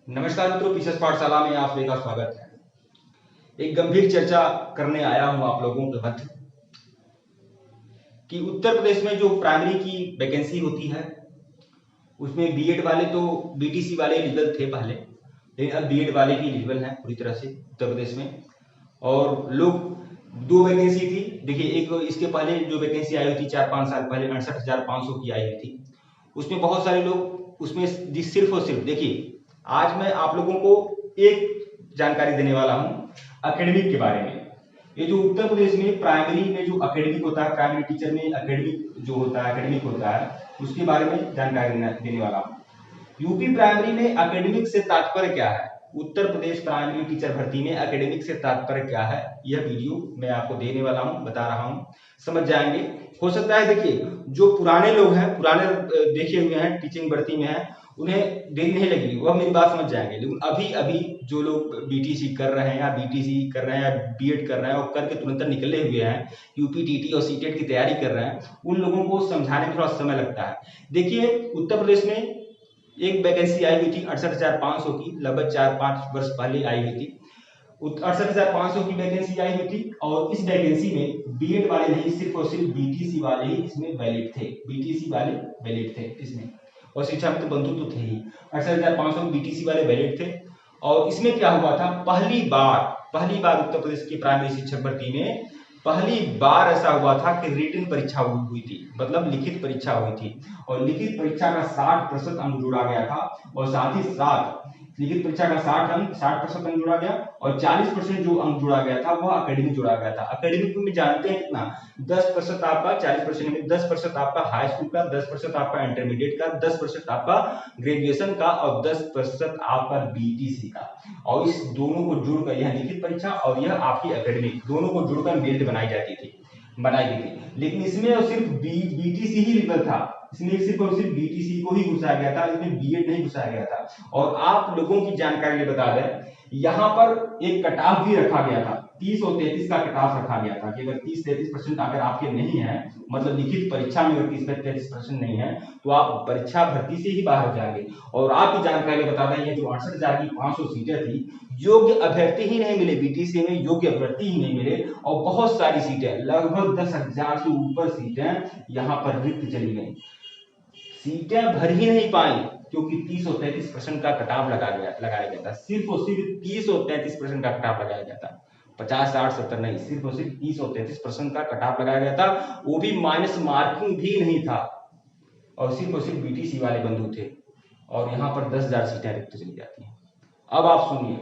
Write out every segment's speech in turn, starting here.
नमस्कार मित्रों, पीसेस पाठशाला में आप सभी का स्वागत है। एक गंभीर चर्चा करने आया हूं आप लोगों के मध्य कि उत्तर प्रदेश में जो प्राइमरी की वैकेंसी होती है उसमें बीएड वाले तो बीटीसी वाले एलिजिबल थे पहले, लेकिन अब बीएड वाले भी एलिजिबल हैं पूरी तरह से उत्तर प्रदेश में। और लोग दो वैकेंसी थी, देखिए एक इसके पहले जो वैकेंसी आई हुई थी 4-5 साल पहले 68,500 की आई हुई थी, उसमें बहुत सारे लोग उसमें सिर्फ और सिर्फ देखिए आज मैं आप लोगों को एक जानकारी देने वाला हूं एकेडमिक के बारे में। ये जो उत्तर प्रदेश में प्राइमरी में जो एकेडमिक होता है, प्राइमरी टीचर में एकेडमिक जो होता है एकेडमिक होता है, उसके बारे में जानकारी देने वाला हूं। यूपी प्राइमरी में एकेडमिक से तात्पर्य क्या है, उत्तर प्रदेश प्राइमरी टीचर भर्ती में एकेडमिक से तात्पर्य क्या है, यह वीडियो मैं आपको देने वाला हूं, बता रहा हूं, समझ जाएंगे। हो सकता है देखिए जो पुराने लोग हैं, पुराने देखे हुए हैं, टीचिंग भर्ती में हैं, उन्हें देरी नहीं लगी, वह मेरी बात समझ जाएंगे। लेकिन अभी अभी जो लोग बीटीसी कर रहे हैं या बीटीसी कर रहे हैं या बीएड कर रहे हैं और करके तुरंत निकले हुए हैं, यूपी टीटी और सीटेट की तैयारी कर रहे हैं, उन लोगों को समझाने में थोड़ा समय लगता है। देखिए उत्तर प्रदेश में एक वैकेंसी आई हुई थी 68,500 की, लगभग 4-5 वर्ष पहले आई हुई थी। 68,500 की वैकेंसी आई हुई थी और इस वैकेंसी में बीएड वाले नहीं, सिर्फ और सिर्फ बीटीसी वाले ही इसमें वैलिड थे, बीटीसी वाले वैलिड थे इसमें, और शिक्षा मित्र बंधु तो थे ही। 68,500 बीटीसी वाले वैलिड थे। और इसमें क्या हुआ था, पहली बार उत्तर प्रदेश की प्राइमरी शिक्षक भर्ती में पहली बार ऐसा हुआ था कि रिटन परीक्षा हुई थी, मतलब लिखित परीक्षा हुई थी, और लिखित परीक्षा का 60% अंक जोड़ा गया था, और साथ ही साथ लिखित परीक्षा का 60% अंक जोड़ा गया, और 40% जो अंक जोड़ा गया था वह एकेडमिक जोड़ा गया था। एकेडमिक में जानते हैं कितना, 10% आपका, 40% में 10% आपका हाई स्कूल का, 10% आपका इंटरमीडिएट का, 10% आपका ग्रेजुएशन का, और 10% आपका बीटीसी का। और इस दोनों को जोड़कर यह लिखित परीक्षा और यह आपकी एकेडमिक दोनों को जोड़कर मेरिट बनाई गई थी। लेकिन इसमें सिर्फ बीटीसी ही रिजल्ट था, इसमें सिर्फ और सिर्फ बीटीसी को ही घुसाया गया था, इसमें बीएड नहीं घुसाया गया था। और आप लोगों की जानकारी लिए बता दें, यहाँ पर एक कट ऑफ भी रखा गया था, 30 और 33 का कट ऑफ रखा गया था कि अगर 30-33% अगर आपके नहीं है, मतलब लिखित परीक्षा में अगर 30-33% नहीं है तो आप परीक्षा भर्ती से ही बाहर हो जाएंगे। और आपकी जानकारी बता दें, ये जो 68,500 सीटें थी, योग्य अभ्यर्थी ही नहीं मिले, बीटीसी में योग्य अभ्यर्थी ही नहीं मिले, और बहुत सारी सीटें, लगभग 10,000 से ऊपर सीटें यहाँ पर रिक्त चली गई, सीटें भर ही नहीं पाई, क्योंकि 30 और 33% का कटाव लगाया गया था, सिर्फ और सिर्फ 30 और 33% का कटाव लगाया गया था, 50, 60, 70 नहीं, सिर्फ और सिर्फ 30 और 33% का कटाव लगाया गया था, वो भी माइनस मार्किंग भी नहीं था, और सिर्फ बीटीसी वाले बंधु थे, और यहाँ पर 10,000 सीटें रिक्त चली जाती हैं। अब आप सुनिए,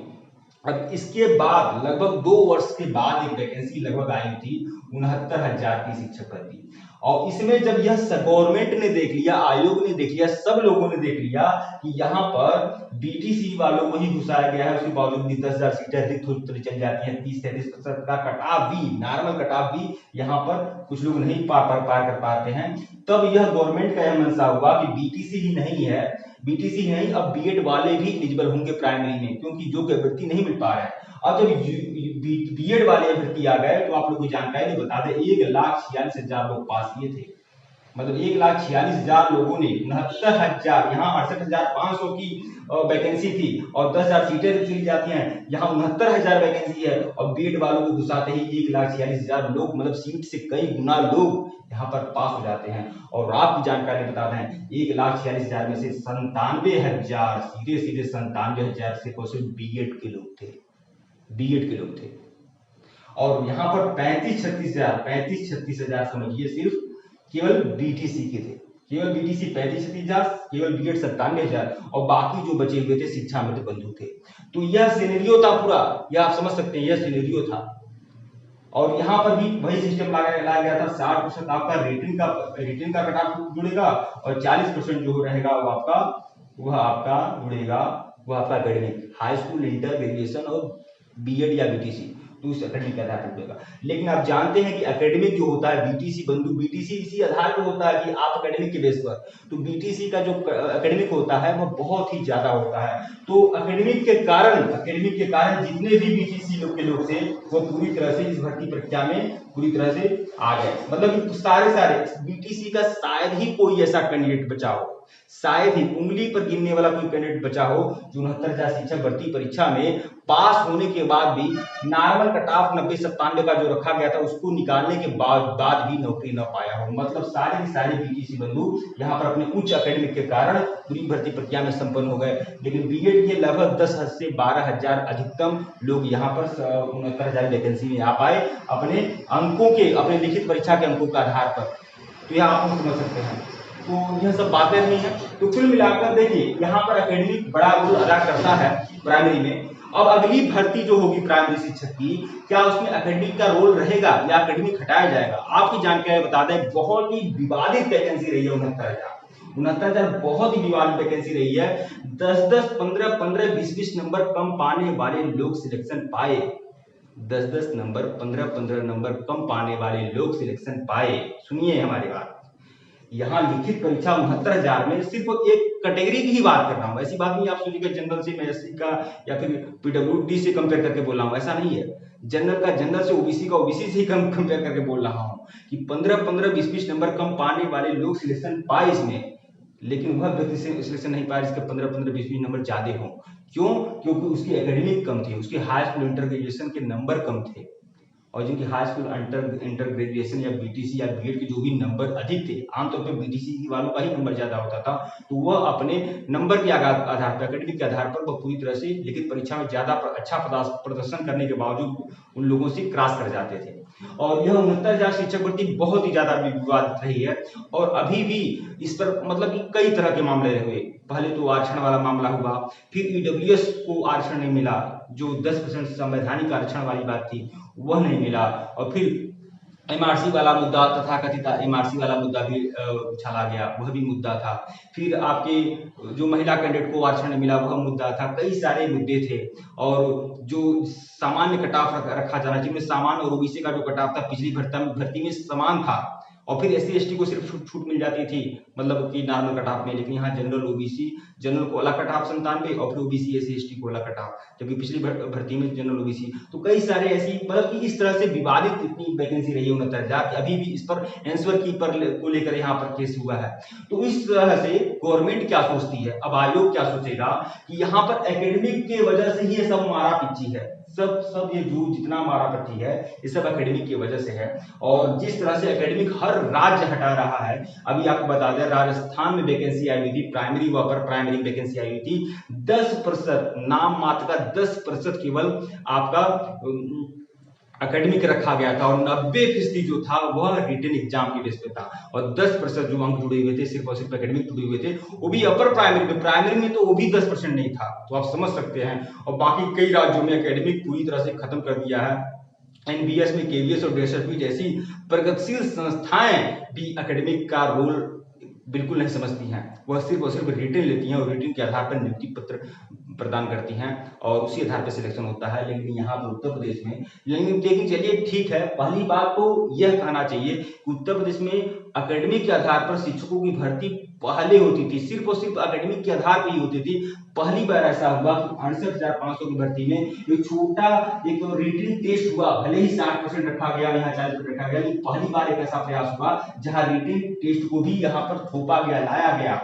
अब इसके बाद लगभग 2 वर्ष के बाद एक वैकेंसी लगभग आई थी 69,000 की शिक्षक भर्ती, और इसमें जब यह गवर्नमेंट ने देख लिया, आयोग ने देख लिया, सब लोगों ने देख लिया कि यहाँ पर बीटीसी वालों को ही घुसाया गया है, उसके बावजूद भी 10,000 सीटें रिक्त होती चली जाती हैं, 30-33% का कटाव भी, नॉर्मल कटाव भी यहाँ पर कुछ लोग नहीं पार कर पाते हैं, तब यह गवर्नमेंट का यह मंशा हुआ कि बीटीसी ही नहीं है, बीटीसी नहीं, अब बीएड वाले भी एलिजिबल होंगे प्राइमरी में, क्योंकि योग्य अभ्यर्थी नहीं मिल पा रहा है। अब जब बीएड वाले अभ्यर्थी आ गए तो आप लोग को जानकारी बता दें, 1,46,000 लोग पास किए थे, मतलब 1,46,000 लोगों ने 69,000, यहाँ 68,500 की वैकेंसी थी और 10,000 सीटें चली जाती हैं, यहाँ 69,000 वैकेंसी है, और बीएड वालों को घुसाते ही 1,46,000 लोग, मतलब सीट से कई गुना लोग यहाँ पर पास हो जाते हैं। और आपकी जानकारी बता दें, 1,46,000 में से 97,000 सीधे 97,000 सिर्फ बीएड के लोग थे, बीएड के लोग थे। और यहाँ पर 35-36 हजार समझिए सिर्फ केवल बीटीसी के थे, केवल बीटीसी 35-36 हजार, केवल बीएड 97,000, और बाकी जो बचे हुए थे शिक्षा मित्र बंधु थे। तो यह सिनेरियो था पूरा, यह आप समझ सकते हैं, यह सिनेरियो था। और यहाँ पर भी वही सिस्टम लाया गया था, 60% आपका रिटन का कट ऑफ जुड़ेगा, और 40% जो रहेगा वह आपका जुड़ेगा, वह आपका academic, high school, inter, graduation और बीएड या बीटीसी, तो उस एकेडमिक के आधार पर जुड़ेगा। लेकिन आप जानते हैं कि एकेडमिक जो होता है, बीटीसी बंधु, बीटीसी इसी आधार पर होता है कि आप एकेडमिक के बेस पर, तो बीटीसी का जो एकेडमिक होता है वह बहुत ही ज्यादा होता है। तो एकेडमिक के कारण जितने भी बीटीसी लोग के लोग थे वो पूरी तरह से इस भर्ती प्रक्रिया में पूरी तरह से आ गए, मतलब सारे बीटीसी का शायद ही कोई ऐसा कैंडिडेट बचा हो शायद ही उंगली पर गिनने वाला कोई कैंडिडेट बचा हो जो 69,000 शिक्षक भर्ती परीक्षा में पास होने के बाद भी नॉर्मल कट ऑफ 90-97 का जो रखा गया था उसको निकालने के बाद भी नौकरी न पाया हो। मतलब सारे के सारे बीटीसी बंधु यहाँ पर अपने उच्च एकेडमिक के कारण पूरी भर्ती प्रक्रिया में संपन्न हो गए। लेकिन बीएड के लगभग 10 से 12,000 अधिकतम लोग यहाँ पर 69,000 वैकेंसी में आ पाए अपने अंकों के, अपने लिखित परीक्षा के अंकों के आधार पर। तो यह आप समझ सकते हैं। तो यह सब बातें नहीं है। तो कुल मिलाकर देखिए यहाँ पर एकेडमिक बड़ा रोल अदा करता है प्राइमरी में। अब अगली भर्ती जो होगी प्राइमरी शिक्षक की, क्या उसमें एकेडमिक का रोल रहेगा या एकेडमिक हटाया जाएगा? आपकी जानकारी बता दें, बहुत ही विवादित वैकेंसी रही है 69,000 बहुत ही विवादित वैकेंसी रही है। 10-10, 15-15, 20-20 नंबर कम पाने वाले लोग सिलेक्शन पाए। 10-10 नंबर, 15-15 नंबर कम पाने वाले लोग सिलेक्शन पाए। सुनिए हमारी बात, यहाँ लिखित परीक्षा 69,000 में सिर्फ एक कैटेगरी की ही बात कर रहा हूँ। ऐसी बात नहीं आप सुनिएगा जनरल से, मैं एससी का या फिर पीडब्ल्यूडी से कंपेयर करके बोल रहा हूँ, ऐसा नहीं है। जनरल का जनरल से, ओबीसी का ओबीसी से ही कंपेयर करके बोल रहा हूँ कि 15-15, 20-20 नंबर कम पाने वाले लोग सिलेक्शन पाए इसमें, लेकिन वह व्यक्ति सिलेक्शन नहीं पाया जिसके 15-15, 20-20 नंबर ज्यादा हो। क्यों? क्योंकि उसकी एकेडमिक कम थी, उसके हाई स्कूल इंटर ग्रेजुएशन के नंबर कम थे, और जिनकी हाई स्कूल इंटर ग्रेजुएशन या बीटीसी या बीएड के जो भी नंबर अधिक थे, आमतौर पर बीटीसी वालों का ही नंबर ज्यादा होता था, तो वह अपने नंबर के आधार पर, एकेडमिक के आधार पर वह पूरी तरह से लिखित परीक्षा में ज्यादा अच्छा प्रदर्शन करने के बावजूद उन लोगों से क्रॉस कर जाते थे। और यह 69,000 शिक्षक भर्ती बहुत ही ज्यादा विवादित रही है, और अभी भी इस पर मतलब कि कई तरह के मामले हुए। पहले तो आरक्षण वाला मामला हुआ, फिर ईडब्ल्यूएस को आरक्षण नहीं मिला, जो 10% संवैधानिक आरक्षण वाली बात थी वह नहीं मिला, और फिर एमआरसी वाला मुद्दा, तथाकथित एमआरसी वाला मुद्दा भी उछाला गया, वह भी मुद्दा था। फिर आपके जो महिला कैंडिडेट को आरक्षण मिला वह मुद्दा था, कई सारे मुद्दे थे। और जो सामान्य कट ऑफ रखा जाना चाहिए, जिसमें सामान्य और ओबीसी का जो कट ऑफ था पिछली भर्ती में समान था, और फिर एससी एसटी को सिर्फ छूट मिल जाती थी, मतलब कि नॉर्मल कट ऑफ में। लेकिन यहाँ जनरल ओबीसी, जनरल को अलग कट ऑफ 97 और फिर ओबीसी एससी एसटी को अलग कट ऑफ, जबकि पिछली भर्ती में जनरल ओबीसी। तो कई सारे ऐसी मतलब कि इस तरह से विवादित इतनी वैकेंसी रही है 69,000, अभी भी इस पर आंसर की पर को लेकर यहाँ पर केस हुआ है। तो इस तरह से गवर्नमेंट क्या सोचती है, अब आयोग क्या सोचेगा कि यहाँ पर एकेडमिक के वजह से ये सब मारा पिच्ची है, सब ये जो जितना मारा पट्टी है ये सब एकेडमिक की वजह से है। और जिस तरह से एकेडमिक हर राज्य हटा रहा है, अभी आपको बता दें राजस्थान में वैकेंसी आई हुई थी, प्राइमरी व अपर प्राइमरी वैकेंसी आई हुई थी 10%, नाम मात्र का 10% केवल आपका एकेडमिक रखा गया था, और 90% जो था वह रिटन एग्जाम के बेस पे था, और 10% जो अंक जुड़े हुए थे सिर्फ और सिर्फ एकेडमिक जुड़े हुए थे, वो भी अपर प्राइमरी में तो वो भी 10% नहीं था। तो आप समझ सकते हैं। और बाकी कई राज्यों में एकेडमिक पूरी तरह से खत्म कर दिया है। एनबीएस में केवीएस और DSSB जैसी प्रगतिशील संस्थाएं भी एकेडमिक का रोल बिल्कुल नहीं समझती हैं, वह सिर्फ और सिर्फ रिटन लेती हैं, और रिटन के आधार पर नियुक्ति पत्र प्रदान करती हैं, और उसी आधार पर सिलेक्शन होता है। लेकिन यहाँ पर उत्तर प्रदेश में, लेकिन चलिए ठीक है, पहली बात तो यह कहना चाहिए कि उत्तर प्रदेश में एकेडमिक के आधार पर शिक्षकों की भर्ती पहले होती थी, सिर्फ और सिर्फ एकेडमिक के आधार पर ही होती थी। पहली बार ऐसा हुआ कि 68,500 की भर्ती में एक छोटा एक रिटन टेस्ट हुआ, भले ही 60% रखा गया, यहाँ 40% रखा गया, लेकिन पहली बार एक ऐसा प्रयास हुआ जहां रिटन टेस्ट को भी यहाँ पर थोपा गया, लाया गया,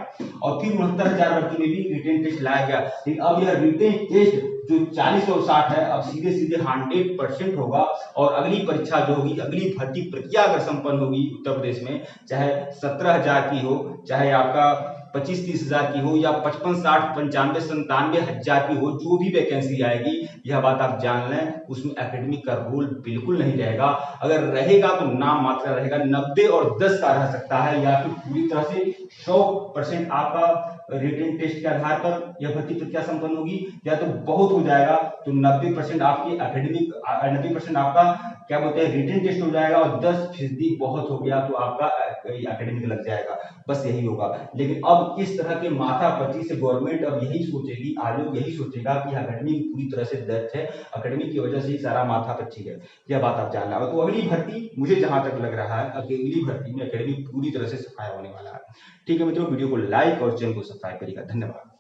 और फिर 69,000 भर्ती में भी रिटन टेस्ट लाया गया। लेकिन अब यह रिटन टेस्ट जो 40 और 60 है, अब सीधे सीधे 100% होगा, और अगली परीक्षा जो होगी, अगली भर्ती प्रक्रिया अगर संपन्न होगी उत्तर प्रदेश में, चाहे 17,000 की हो, चाहे आपका 25-30 हजार की हो, या 55, 60, 95, 97 हजार की हो, जो भी वैकेंसी आएगी, यह बात आप जान लें, उसमें एकेडमिक का रोल बिल्कुल नहीं रहेगा। अगर रहेगा तो नाम मात्र रहेगा, 90 और 10 का रह सकता है, या फिर पूरी तरह से 100% आपका रिटन टेस्ट के आधार पर यह भर्ती प्रक्रिया संपन्न होगी, या तो बहुत हो जाएगा तो 90% आपकी एकेडमिक, 90% आपका क्या बोलते हैं रिटन टेस्ट हो जाएगा, और 10% बहुत हो गया तो आपका एकेडमिक लग जाएगा, बस यही होगा। लेकिन अब इस तरह के माथापच्ची से गवर्नमेंट अब यही सोचेगी, आयोग यही सोचेगा कि एकेडमिक पूरी तरह से दर्ज है, एकेडमिक की वजह से ही सारा माथापच्ची है, यह बात आप जानना। तो अगली भर्ती मुझे जहां तक लग रहा है, अगली भर्ती में एकेडमिक पूरी तरह से सफाया होने वाला है। ठीक है मित्रों, वीडियो को लाइक और चैनल को सब्सक्राइब करिएगा। धन्यवाद।